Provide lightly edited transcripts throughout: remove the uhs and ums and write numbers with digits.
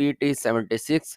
PT-76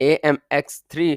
AMX-3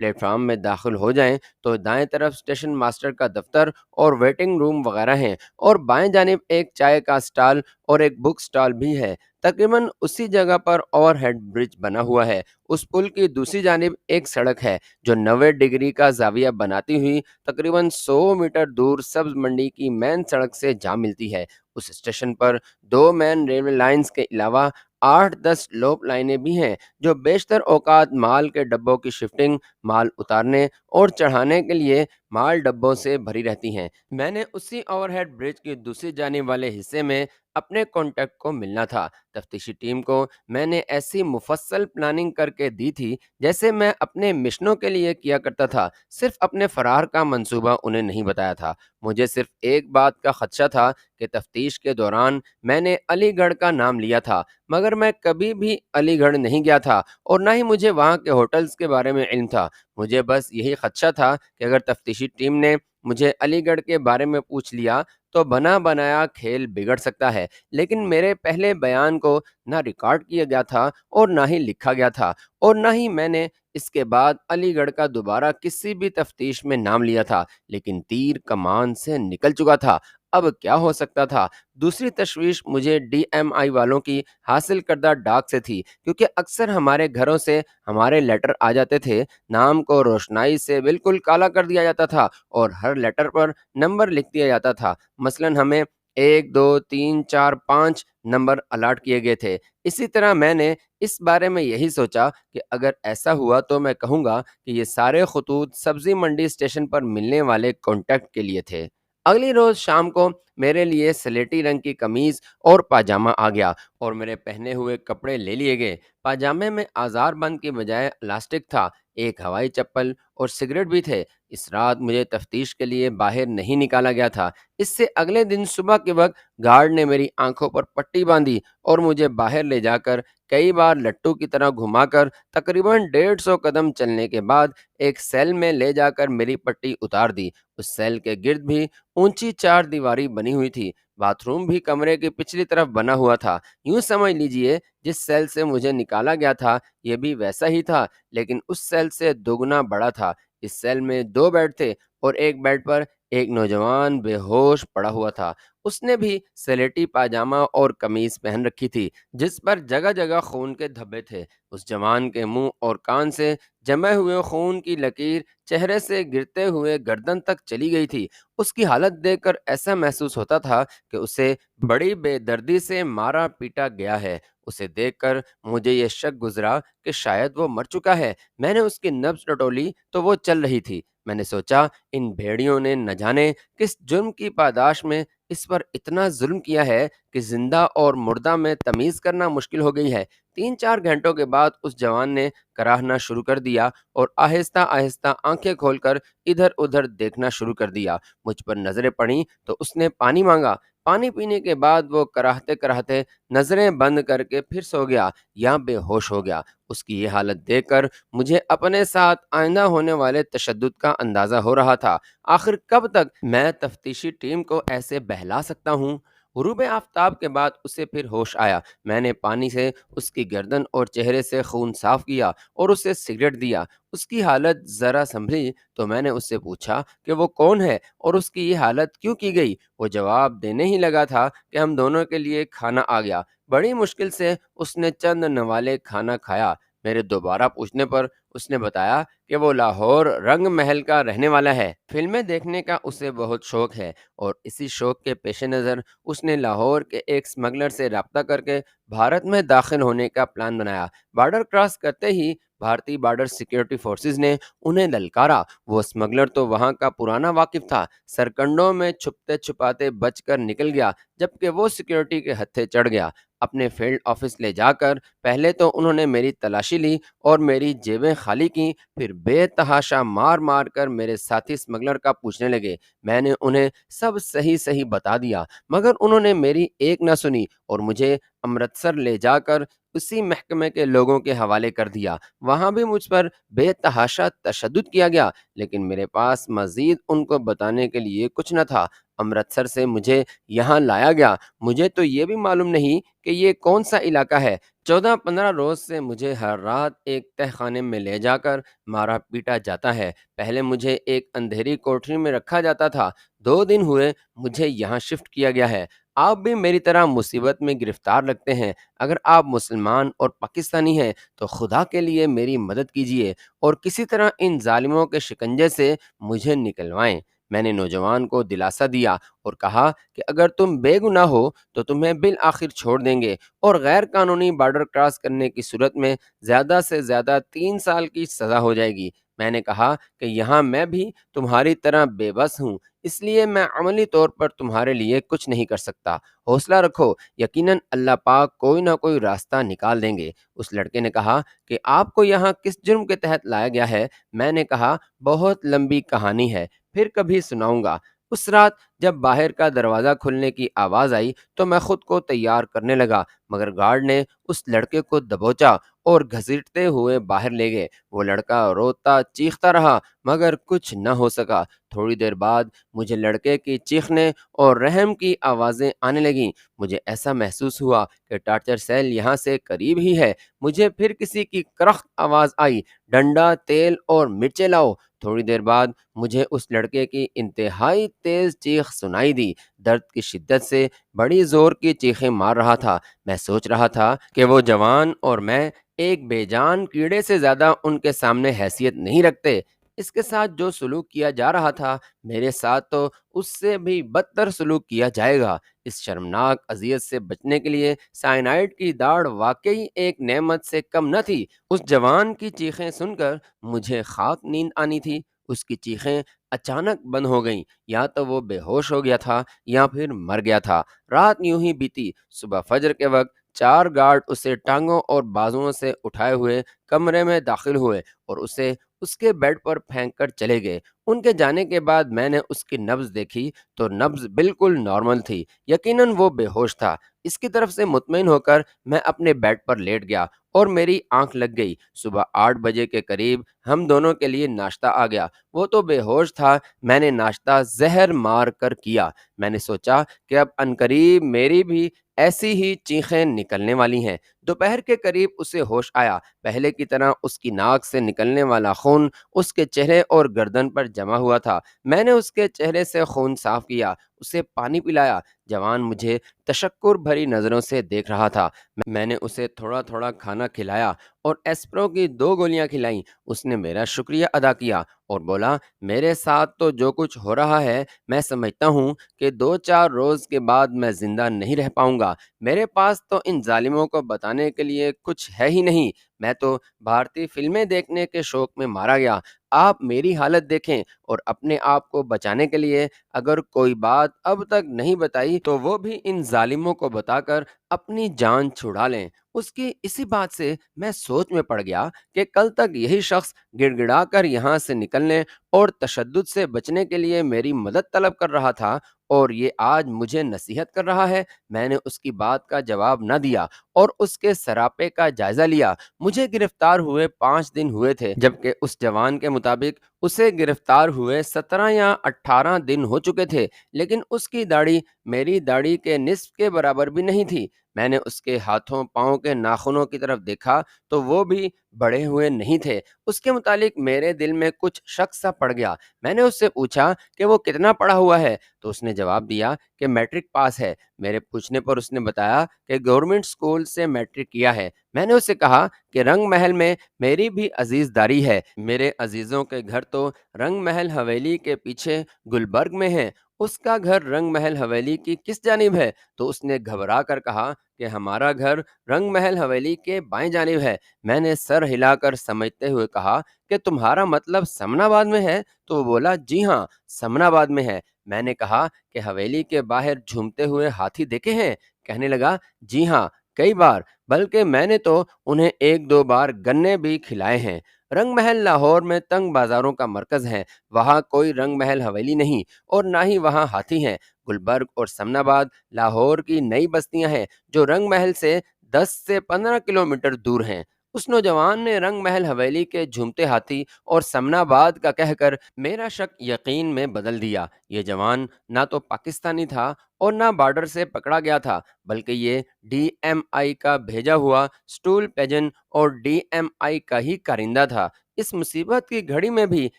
plate form میں داخل ہو جائیں تو دائیں طرف اسٹیشن ماسٹر کا دفتر اور ویٹنگ روم وغیرہ ہیں، اور بائیں جانب ایک چائے کا اسٹال اور ایک بک اسٹال بھی ہے۔ تقریباً اسی جگہ پر اوور ہیڈ برج بنا ہوا ہے۔ اس پل کی دوسری جانب ایک سڑک ہے جو 90 ڈگری کا زاویہ بناتی ہوئی تقریباً 100 میٹر دور سبز منڈی کی مین سڑک سے جا ملتی ہے۔ اس اسٹیشن پر 2 مین ریلوے لائنز کے علاوہ 8-10 لوپ لائنیں بھی ہیں جو بیشتر اوقات مال کے ڈبوں کی شفٹنگ، مال اتارنے اور چڑھانے کے لیے مال ڈبوں سے بھری رہتی ہیں۔ میں نے اسی اوور ہیڈ برج کی دوسری جانب والے حصے میں اپنے کانٹیکٹ کو ملنا تھا۔ تفتیشی ٹیم کو میں نے ایسی مفصل پلاننگ کر کے دی تھی جیسے میں اپنے مشنوں کے لیے کیا کرتا تھا، صرف اپنے فرار کا منصوبہ انہیں نہیں بتایا تھا۔ مجھے صرف ایک بات کا خدشہ تھا کہ تفتیش کے دوران میں نے علی گڑھ کا نام لیا تھا، مگر میں کبھی بھی علی گڑھ نہیں گیا تھا اور نہ ہی مجھے وہاں کے ہوٹلز کے بارے میں علم تھا۔ مجھے بس یہی خدشہ تھا کہ اگر تفتیشی ٹیم نے مجھے علی گڑھ کے بارے میں پوچھ لیا تو بنا بنایا کھیل بگڑ سکتا ہے۔ لیکن میرے پہلے بیان کو نہ ریکارڈ کیا گیا تھا اور نہ ہی لکھا گیا تھا، اور نہ ہی میں نے اس کے بعد علی گڑھ کا دوبارہ کسی بھی تفتیش میں نام لیا تھا، لیکن تیر کمان سے نکل چکا تھا۔ اب کیا ہو سکتا تھا؟ دوسری تشویش مجھے ڈی ایم آئی والوں کی حاصل کردہ ڈاک سے تھی، کیونکہ اکثر ہمارے گھروں سے ہمارے لیٹر آ جاتے تھے۔ نام کو روشنائی سے بالکل کالا کر دیا جاتا تھا اور ہر لیٹر پر نمبر لکھ دیا جاتا تھا۔ مثلاً ہمیں 1 2 3 4 5 نمبر الاٹ کیے گئے تھے۔ اسی طرح میں نے اس بارے میں یہی سوچا کہ اگر ایسا ہوا تو میں کہوں گا کہ یہ سارے خطوط سبزی منڈی اسٹیشن پر ملنے والے کانٹیکٹ کے لیے تھے۔ اگلی روز شام کو میرے لیے سلیٹی رنگ کی قمیض اور پاجامہ آ گیا اور میرے پہنے ہوئے کپڑے لے لیے گئے۔ پاجامے میں آزار بند کی بجائے الاسٹک تھا، ایک ہوائی چپل اور سگریٹ بھی تھے۔ اس رات مجھے تفتیش کے لیے باہر نہیں نکالا گیا تھا۔ اس سے اگلے دن صبح کے وقت گارڈ نے میری آنکھوں پر پٹی باندھی اور مجھے باہر لے جا کر کئی بار لٹو کی طرح گھما کر تقریباً 150 قدم چلنے کے بعد ایک سیل میں لے جا کر میری پٹی اتار دی۔ اس سیل کے گرد بھی اونچی 4 دیواری بنی ہوئی تھی۔ باتھ روم بھی کمرے کی پچھلی طرف بنا ہوا تھا۔ یوں سمجھ لیجئے جس سیل سے مجھے نکالا گیا تھا یہ بھی ویسا ہی تھا، لیکن اس سیل سے دوگنا بڑا تھا۔ اس سیل میں 2 بیڈ تھے اور ایک بیڈ پر ایک نوجوان بے ہوش پڑا ہوا تھا۔ اس نے بھی سلیٹی پاجامہ اور قمیض پہن رکھی تھی جس پر جگہ جگہ خون کے دھبے تھے۔ اس جوان کے منہ اور کان سے جمے ہوئے خون کی لکیر چہرے سے گرتے ہوئے گردن تک چلی گئی تھی۔ اس کی حالت دیکھ کر ایسا محسوس ہوتا تھا کہ اسے بڑی بے دردی سے مارا پیٹا گیا ہے۔ اسے دیکھ کر مجھے یہ شک گزرا کہ شاید وہ مر چکا ہے۔ میں نے اس کی نبض ٹٹولی تو وہ چل رہی تھی۔ میں نے سوچا ان بھیڑیوں نے نہ جانے کس جرم کی پاداش میں اس پر اتنا ظلم کیا ہے کہ زندہ اور مردہ میں تمیز کرنا مشکل ہو گئی ہے۔ 3-4 گھنٹوں کے بعد اس جوان نے کراہنا شروع کر دیا اور آہستہ آہستہ آنکھیں کھول کر ادھر ادھر دیکھنا شروع کر دیا۔ مجھ پر نظریں پڑیں تو اس نے پانی مانگا۔ پانی پینے کے بعد وہ کراہتے کراہتے نظریں بند کر کے پھر سو گیا یا بے ہوش ہو گیا۔ اس کی یہ حالت دیکھ کر مجھے اپنے ساتھ آئندہ ہونے والے تشدد کا اندازہ ہو رہا تھا۔ آخر کب تک میں تفتیشی ٹیم کو ایسے بہلا سکتا ہوں؟ غروب آفتاب کے بعد اسے پھر ہوش آیا۔ میں نے پانی سے اس کی گردن اور چہرے سے خون صاف کیا اور اسے سگریٹ دیا۔ اس کی حالت ذرا سنبھلی تو میں نے اس سے پوچھا کہ وہ کون ہے اور اس کی یہ حالت کیوں کی گئی۔ وہ جواب دینے ہی لگا تھا کہ ہم دونوں کے لیے کھانا آ گیا۔ بڑی مشکل سے اس نے چند نوالے کھانا کھایا۔ میرے دوبارہ پوچھنے پر اس نے بتایا کہ وہ لاہور رنگ محل کا رہنے والا ہے۔ فلمیں دیکھنے کا اسے بہت شوق ہے اور اسی شوق کے پیش نظر اس نے لاہور کے ایک اسمگلر سے رابطہ کر کے بھارت میں داخل ہونے کا پلان بنایا۔ بارڈر کراس کرتے ہی بھارتی بارڈر سیکیورٹی فورسز نے انہیں للکارا۔ وہ اسمگلر تو وہاں کا پرانا واقف تھا، سرکنڈوں میں چھپتے چھپاتے بچ کر نکل گیا، جبکہ وہ سیکیورٹی کے ہتھے چڑھ گیا۔ اپنے فیلڈ آفس لے جا کر پہلے تو انہوں نے میری تلاشی لی اور میری جیبیں خالی کیں، پھر بے تحاشا مار مار کر میرے ساتھی اسمگلر کا پوچھنے لگے۔ میں نے انہیں سب صحیح صحیح بتا دیا، مگر انہوں نے میری ایک نہ سنی اور مجھے امرتسر لے جا کر اسی محکمے کے لوگوں کے حوالے کر دیا۔ وہاں بھی مجھ پر بے تحاشا تشدد کیا گیا، لیکن میرے پاس مزید ان کو بتانے کے لیے کچھ نہ تھا۔ امرتسر سے مجھے یہاں لایا گیا۔ مجھے تو یہ بھی معلوم نہیں کہ یہ کون سا علاقہ ہے۔ 14-15 روز سے مجھے ہر رات ایک تہ خانے میں لے جا کر مارا پیٹا جاتا ہے۔ پہلے مجھے ایک اندھیری کوٹری میں رکھا جاتا تھا۔ 2 دن ہوئے مجھے یہاں شفٹ کیا گیا ہے۔ آپ بھی میری طرح مصیبت میں گرفتار لگتے ہیں۔ اگر آپ مسلمان اور پاکستانی ہیں تو خدا کے لیے میری مدد کیجیے اور کسی طرح ان ظالموں کے شکنجے سے مجھے نکلوائیں۔ میں نے نوجوان کو دلاسا دیا اور کہا کہ اگر تم بے گناہ ہو تو تمہیں بالآخر چھوڑ دیں گے اور غیر قانونی بارڈر کراس کرنے کی صورت میں زیادہ سے زیادہ 3 سال کی سزا ہو جائے گی۔ میں نے کہا کہ یہاں میں بھی تمہاری طرح بے بس ہوں، اس لیے میں عملی طور پر تمہارے لیے کچھ نہیں کر سکتا۔ حوصلہ رکھو، یقیناً اللہ پاک کوئی نہ کوئی راستہ نکال دیں گے۔ اس لڑکے نے کہا کہ آپ کو یہاں کس جرم کے تحت لایا گیا ہے؟ میں نے کہا بہت لمبی کہانی ہے، پھر کبھی سناؤں گا۔ اس رات جب باہر کا دروازہ کھلنے کی آواز آئی تو میں خود کو تیار کرنے لگا، مگر گارڈ نے اس لڑکے کو دبوچا اور گھسیٹتے ہوئے باہر لے گئے۔ وہ لڑکا روتا چیختا رہا مگر کچھ نہ ہو سکا۔ تھوڑی دیر بعد مجھے لڑکے کی چیخنے اور رحم کی آوازیں آنے لگیں۔ مجھے ایسا محسوس ہوا کہ ٹارچر سیل یہاں سے قریب ہی ہے۔ مجھے پھر کسی کی کرخت آواز آئی، ڈنڈا، تیل اور مرچیں لاؤ۔ تھوڑی دیر بعد مجھے اس لڑکے کی انتہائی تیز چیخ سنائی دی۔ درد کی شدت سے بڑی زور کی چیخیں مار رہا تھا۔ میں سوچ رہا تھا کہ وہ جوان اور میں ایک بے جان کیڑے سے زیادہ ان کے سامنے حیثیت نہیں رکھتے۔ اس کے ساتھ جو سلوک کیا جا رہا تھا میرے ساتھ تو اس سے بھی بدتر سلوک کیا جائے گا۔ اس شرمناک اذیت سے بچنے کے لیے سائنائڈ کی داڑھ واقعی ایک نعمت سے کم نہ تھی۔ اس جوان کی چیخیں سن کر مجھے خاک نیند آنی تھی۔ اس کی چیخیں اچانک بند ہو گئیں، یا تو وہ بے ہوش ہو گیا تھا یا پھر مر گیا تھا۔ رات یوں ہی بیتی۔ صبح فجر کے وقت 4 گارڈ اسے ٹانگوں اور بازوؤں سے اٹھائے ہوئے کمرے میں داخل ہوئے اور اسے اس کے بیڈ پر پھینک کر چلے گئے۔ ان کے جانے کے بعد میں نے اس کی نبض دیکھی تو نبض بالکل نارمل تھی، یقیناً وہ بے ہوش تھا۔ اس کی طرف سے مطمئن ہو کر میں اپنے بیڈ پر لیٹ گیا اور میری آنکھ لگ گئی۔ صبح 8 بجے کے قریب ہم دونوں کے لیے ناشتہ آ گیا۔ وہ تو بے ہوش تھا، میں نے ناشتہ زہر مار کر کیا۔ میں نے سوچا کہ اب عنقریب میری بھی ایسی ہی چیخیں نکلنے والی ہیں۔ دوپہر کے قریب اسے ہوش آیا۔ پہلے کی طرح اس کی ناک سے نکلنے والا خون اس کے چہرے اور گردن پر جمع ہوا تھا۔ میں نے اس کے چہرے سے خون صاف کیا، اسے پانی پلایا۔ جوان مجھے تشکر بھری نظروں سے دیکھ رہا تھا۔ میں نے اسے تھوڑا تھوڑا کھانا کھلایا اور ایسپرو کی 2 گولیاں کھلائیں۔ اس نے میرا شکریہ ادا کیا اور بولا، میرے ساتھ تو جو کچھ ہو رہا ہے میں سمجھتا ہوں کہ 2-4 روز کے بعد میں زندہ نہیں رہ پاؤں گا۔ میرے پاس تو ان ظالموں کو بتانے کے لیے کچھ ہے ہی نہیں۔ میں تو بھارتی فلمیں دیکھنے کے شوق میں مارا گیا۔ آپ میری حالت دیکھیں اور اپنے آپ کو بچانے کے لیے اگر کوئی بات اب تک نہیں بتائی تو وہ بھی ان ظالموں کو بتا کر اپنی جان چھڑا لیں۔ اس کی اسی بات سے میں سوچ میں پڑ گیا کہ کل تک یہی شخص گڑ گڑا کر یہاں سے نکلنے اور تشدد سے بچنے کے لیے میری مدد طلب کر رہا تھا اور یہ آج مجھے نصیحت کر رہا ہے۔ میں نے اس کی بات کا جواب نہ دیا اور اس کے سراپے کا جائزہ لیا۔ مجھے گرفتار ہوئے 5 دن ہوئے تھے، جبکہ اس جوان کے مطابق اسے گرفتار ہوئے 17 یا 18 دن ہو چکے تھے، لیکن اس کی داڑھی میری داڑھی کے نصف کے برابر بھی نہیں تھی۔ میں نے اس کے ہاتھوں پاؤں کے ناخنوں کی طرف دیکھا تو وہ بھی بڑے ہوئے نہیں تھے۔ اس کے متعلق میرے دل میں کچھ شک سا پڑ گیا۔ میں نے اس سے پوچھا کہ وہ کتنا پڑھا ہوا ہے تو اس نے جواب دیا کہ میٹرک پاس ہے۔ میرے پوچھنے پر اس نے بتایا کہ گورنمنٹ اسکول سے میٹرک کیا ہے۔ میں نے اس سے کہا کہ رنگ محل میں میری بھی عزیز داری ہے۔ میرے عزیزوں کے گھر تو رنگ محل حویلی کے پیچھے گلبرگ میں ہیں۔ اس کا گھر رنگ محل حویلی کی کس جانب ہے؟ تو اس نے گھبرا کر کہا کہ ہمارا گھر رنگ محل حویلی کے بائیں جانب ہے۔ میں نے سر ہلا کر سمجھتے ہوئے کہا کہ تمہارا مطلب سمن آباد میں ہے؟ تو وہ بولا، جی ہاں، سمن آباد میں ہے۔ میں نے کہا کہ حویلی کے باہر جھومتے ہوئے ہاتھی دیکھے ہیں؟ کہنے لگا، جی ہاں، کئی بار، بلکہ میں نے تو انہیں 1-2 بار گنے بھی کھلائے ہیں۔ رنگ محل لاہور میں تنگ بازاروں کا مرکز ہے، وہاں کوئی رنگ محل حویلی نہیں اور نہ ہی وہاں ہاتھی ہیں۔ گلبرگ اور سمن آباد لاہور کی نئی بستیاں ہیں جو رنگ محل سے 10 سے 15 کلومیٹر دور ہیں۔ اس نوجوان نے رنگ محل حویلی کے جھومتے ہاتھی اور سمناباد کا کہہ کر میرا شک یقین میں بدل دیا۔ یہ جوان نہ تو پاکستانی تھا اور نہ بارڈر سے پکڑا گیا تھا، بلکہ یہ ڈی ایم آئی کا بھیجا ہوا سٹول پیجن اور ڈی ایم آئی کا ہی کارندہ تھا۔ اس مصیبت کی گھڑی میں بھی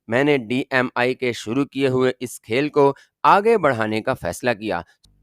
میں نے ڈی ایم آئی کے شروع کیے ہوئے اس کھیل کو آگے بڑھانے کا فیصلہ کیا۔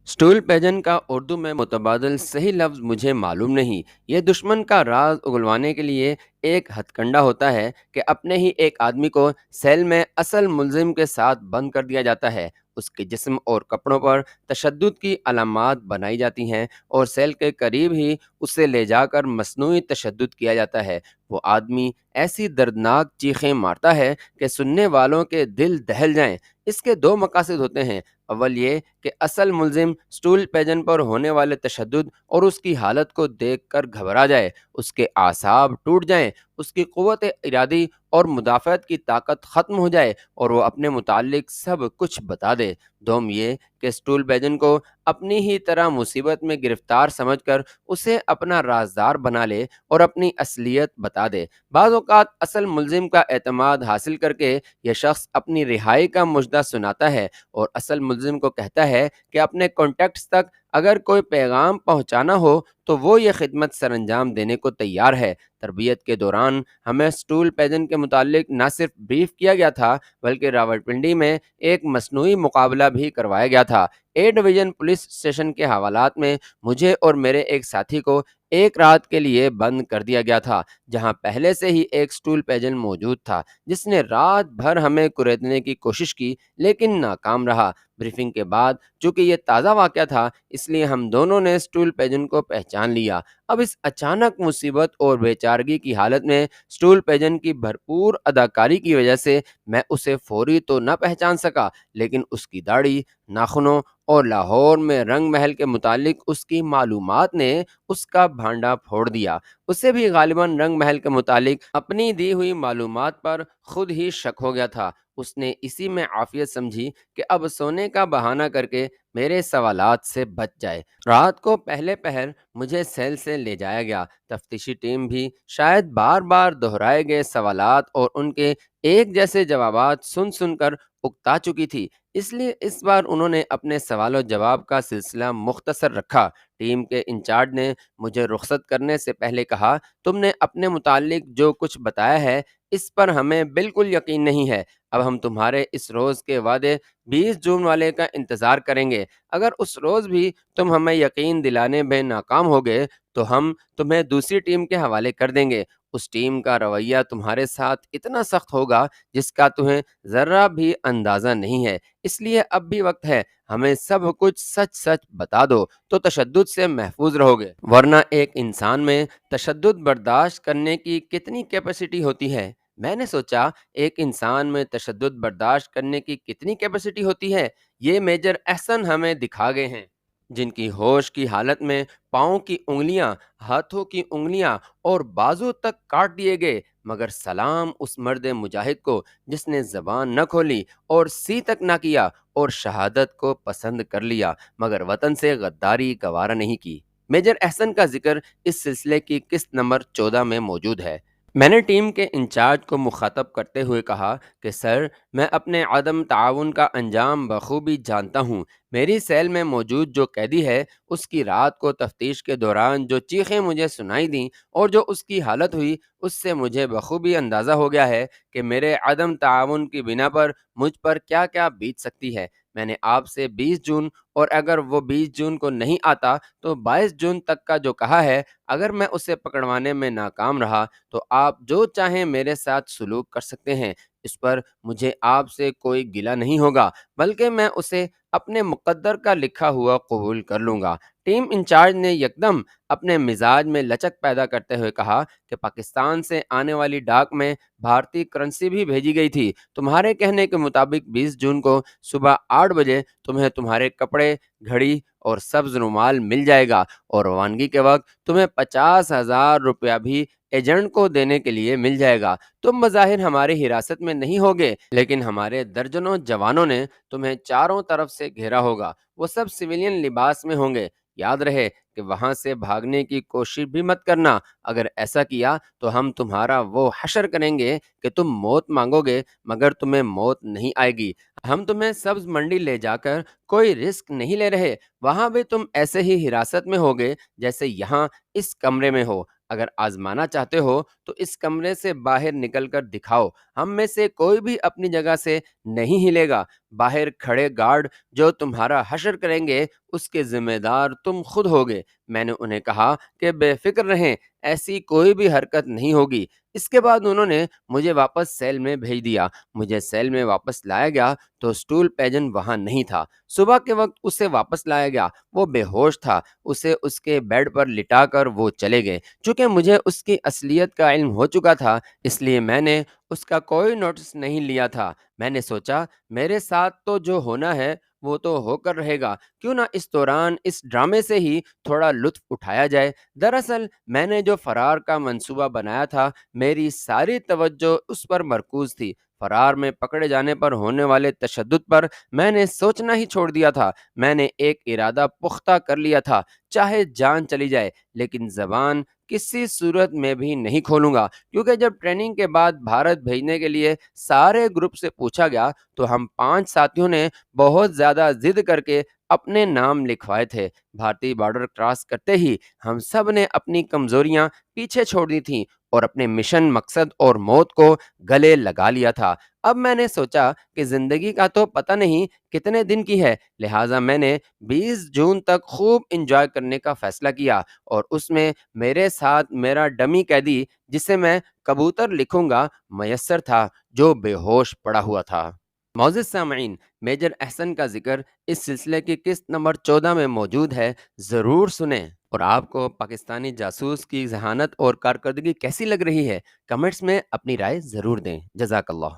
سٹول پیجن کا اردو میں متبادل صحیح لفظ مجھے معلوم نہیں۔ یہ دشمن کا راز اگلوانے کے لیے ایک ہتھ کنڈا ہوتا ہے کہ اپنے ہی ایک آدمی کو سیل میں اصل ملزم کے ساتھ بند کر دیا جاتا ہے، اس کے جسم اور کپڑوں پر تشدد کی علامات بنائی جاتی ہیں اور سیل کے قریب ہی اسے لے جا کر مصنوعی تشدد کیا جاتا ہے۔ وہ آدمی ایسی دردناک چیخیں مارتا ہے کہ سننے والوں کے دل دہل جائیں۔ اس کے دو مقاصد ہوتے ہیں، اول یہ کہ اصل ملزم سٹول پیجن پر ہونے والے تشدد اور اس کی حالت کو دیکھ کر گھبرا جائے، اس کے اعصاب ٹوٹ جائیں، اس کی قوت ارادی اور مدافعت کی طاقت ختم ہو جائے اور وہ اپنے متعلق سب کچھ بتا دے۔ دوم یہ کہ سٹول پیجن کو اپنی ہی طرح مصیبت میں گرفتار سمجھ کر اسے اپنا رازدار بنا لے اور اپنی اصلیت بتا دے۔ بعض اوقات اصل ملزم کا اعتماد حاصل کر کے یہ شخص اپنی رہائی کا مژدہ سناتا ہے اور اصل ملزم کو کہتا ہے کہ اپنے کانٹیکٹس تک اگر کوئی پیغام پہنچانا ہو تو وہ یہ خدمت سر انجام دینے کو تیار ہے۔ تربیت کے دوران ہمیں سٹول پیجن کے متعلق نہ صرف بریف کیا گیا تھا بلکہ راولپنڈی میں ایک مصنوعی مقابلہ بھی کروایا گیا تھا۔ اے ڈویژن پولیس اسٹیشن کے حوالات میں مجھے اور میرے ایک ساتھی کو ایک رات کے لیے بند کر دیا گیا تھا، جہاں پہلے سے ہی ایک سٹول پیجن موجود تھا جس نے رات بھر ہمیں کریدنے کی کوشش کی لیکن ناکام رہا۔ بریفنگ کے بعد چونکہ یہ تازہ واقعہ تھا اس لیے ہم دونوں نے سٹول پیجن کو پہچان لیا۔ اب اس اچانک مصیبت اور بے چارگی کی حالت میں سٹول پیجن کی بھرپور اداکاری کی وجہ سے میں اسے فوری تو نہ پہچان سکا، لیکن اس کی داڑھی، ناخنوں اور لاہور میں رنگ محل کے متعلق اس کی معلومات نے اس کا بھانڈا پھوڑ دیا۔ اسے بھی غالباً رنگ محل کے متعلق اپنی دی ہوئی معلومات پر خود ہی شک ہو گیا تھا۔ اس نے اسی میں عافیت سمجھی کہ اب سونے کا بہانہ کر کے میرے سوالات سے بچ جائے۔ رات کو پہلے پہر مجھے سیل سے لے جایا گیا۔ تفتیشی ٹیم بھی شاید بار بار دہرائے گئے سوالات اور ان کے ایک جیسے جوابات سن سن کر اکتا چکی تھی، اس لیے اس بار انہوں نے اپنے سوال و جواب کا سلسلہ مختصر رکھا۔ ٹیم کے انچارج نے مجھے رخصت کرنے سے پہلے کہا، تم نے اپنے متعلق جو کچھ بتایا ہے اس پر ہمیں بالکل یقین نہیں ہے۔ اب ہم تمہارے اس روز کے وعدے 20 جون والے کا انتظار کریں گے۔ اگر اس روز بھی تم ہمیں یقین دلانے میں ناکام ہوگے تو ہم تمہیں دوسری ٹیم کے حوالے کر دیں گے۔ اس ٹیم کا رویہ تمہارے ساتھ اتنا سخت ہوگا جس کا تمہیں ذرہ بھی اندازہ نہیں ہے، اس لیے اب بھی وقت ہے، ہمیں سب کچھ سچ سچ بتا دو تو تشدد سے محفوظ رہو گے، ورنہ ایک انسان میں تشدد برداشت کرنے کی کتنی کیپیسٹی ہوتی ہے؟ میں نے سوچا ایک انسان میں تشدد برداشت کرنے کی کتنی کیپیسٹی ہوتی ہے یہ میجر احسن ہمیں دکھا گئے ہیں، جن کی ہوش کی حالت میں پاؤں کی انگلیاں، ہاتھوں کی انگلیاں اور بازو تک کاٹ دیے گئے، مگر سلام اس مرد مجاہد کو جس نے زبان نہ کھولی اور سی تک نہ کیا اور شہادت کو پسند کر لیا مگر وطن سے غداری گوارا نہیں کی۔ میجر احسن کا ذکر اس سلسلے کی قسط نمبر 14 میں موجود ہے۔ میں نے ٹیم کے انچارج کو مخاطب کرتے ہوئے کہا کہ سر، میں اپنے عدم تعاون کا انجام بخوبی جانتا ہوں۔ میری سیل میں موجود جو قیدی ہے اس کی رات کو تفتیش کے دوران جو چیخیں مجھے سنائی دیں اور جو اس کی حالت ہوئی اس سے مجھے بخوبی اندازہ ہو گیا ہے کہ میرے عدم تعاون کی بنا پر مجھ پر کیا کیا بیت سکتی ہے۔ میں نے آپ سے 20 جون اور اگر وہ 20 جون کو نہیں آتا تو 22 جون تک کا جو کہا ہے، اگر میں اسے پکڑوانے میں ناکام رہا تو آپ جو چاہیں میرے ساتھ سلوک کر سکتے ہیں، اس پر مجھے آپ سے کوئی گلہ نہیں ہوگا بلکہ میں اسے اپنے مقدر کا لکھا ہوا قبول کر لوں گا۔ ٹیم انچارج نے یکدم اپنے مزاج میں لچک پیدا کرتے ہوئے کہا کہ پاکستان سے آنے والی ڈاک میں بھارتی کرنسی بھی بھیجی گئی تھی۔ تمہارے کہنے کے مطابق 20 جون کو صبح 8 بجے تمہیں تمہارے کپڑے، گھڑی اور سبز رومال مل جائے گا اور روانگی کے وقت تمہیں 50,000 روپیہ بھی ایجنٹ کو دینے کے لیے مل جائے گا۔ تم بظاہر ہماری حراست میں نہیں ہوگے لیکن ہمارے درجنوں جوانوں نے تمہیں چاروں طرف سے گھیرا ہوگا، وہ سب سویلین لباس میں ہوں گے۔ یاد رہے کہ وہاں سے بھاگنے کی کوشش بھی مت کرنا، اگر ایسا کیا تو ہم تمہارا وہ حشر کریں گے کہ تم موت مانگو گے مگر تمہیں موت نہیں آئے گی۔ ہم تمہیں سبز منڈی لے جا کر کوئی رسک نہیں لے رہے، وہاں بھی تم ایسے ہی حراست میں ہوگے جیسے یہاں اس کمرے میں ہو۔ اگر آزمانا چاہتے ہو تو اس کمرے سے باہر نکل کر دکھاؤ، ہم میں سے کوئی بھی اپنی جگہ سے نہیں ہلے گا۔ باہر کھڑے گارڈ جو تمہارا حشر کریں گے اس کے ذمہ دار تم خود ہوگے۔ میں نے انہیں کہا کہ بے فکر رہیں، ایسی کوئی بھی حرکت نہیں ہوگی۔ اس کے بعد انہوں نے مجھے واپس سیل میں بھیج دیا۔ مجھے سیل میں واپس لایا گیا تو اسٹول پیجن وہاں نہیں تھا۔ صبح کے وقت اسے واپس لایا گیا، وہ بے ہوش تھا۔ اسے اس کے بیڈ پر لٹا کر وہ چلے گئے۔ چونکہ مجھے اس کی اصلیت کا علم ہو چکا تھا اس لیے میں نے اس کا کوئی نوٹس نہیں لیا تھا۔ میں نے سوچا میرے ساتھ تو جو ہونا ہے وہ تو ہو کر رہے گا، کیوں نہ اس دوران اس ڈرامے سے ہی تھوڑا لطف اٹھایا جائے۔ دراصل میں نے جو فرار کا منصوبہ بنایا تھا، میری ساری توجہ اس پر مرکوز تھی۔ فرار میں پکڑے جانے پر ہونے والے تشدد پر میں نے سوچنا ہی چھوڑ دیا تھا۔ میں نے ایک ارادہ پختہ کر لیا تھا، چاہے جان چلی جائے لیکن زبان کسی صورت میں بھی نہیں کھولوں گا، کیونکہ جب ٹریننگ کے بعد بھارت بھیجنے کے لیے سارے گروپ سے پوچھا گیا تو ہم 5 ساتھیوں نے بہت زیادہ ضد کر کے اپنے نام لکھوائے تھے۔ بھارتی بارڈر کراس کرتے ہی ہم سب نے اپنی کمزوریاں پیچھے چھوڑ دی تھیں اور اپنے مشن، مقصد اور موت کو گلے لگا لیا تھا۔ اب میں نے سوچا کہ زندگی کا تو پتہ نہیں کتنے دن کی ہے، لہٰذا میں نے 20 جون تک خوب انجوائے کرنے کا فیصلہ کیا، اور اس میں میرے ساتھ میرا ڈمی قیدی جسے میں کبوتر لکھوں گا میسر تھا، جو بے ہوش پڑا ہوا تھا۔ معزز سامعین، میجر احسن کا ذکر اس سلسلے کی قسط نمبر 14 میں موجود ہے، ضرور سنیں۔ اور آپ کو پاکستانی جاسوس کی ذہانت اور کارکردگی کیسی لگ رہی ہے؟ کمنٹس میں اپنی رائے ضرور دیں۔ جزاک اللہ۔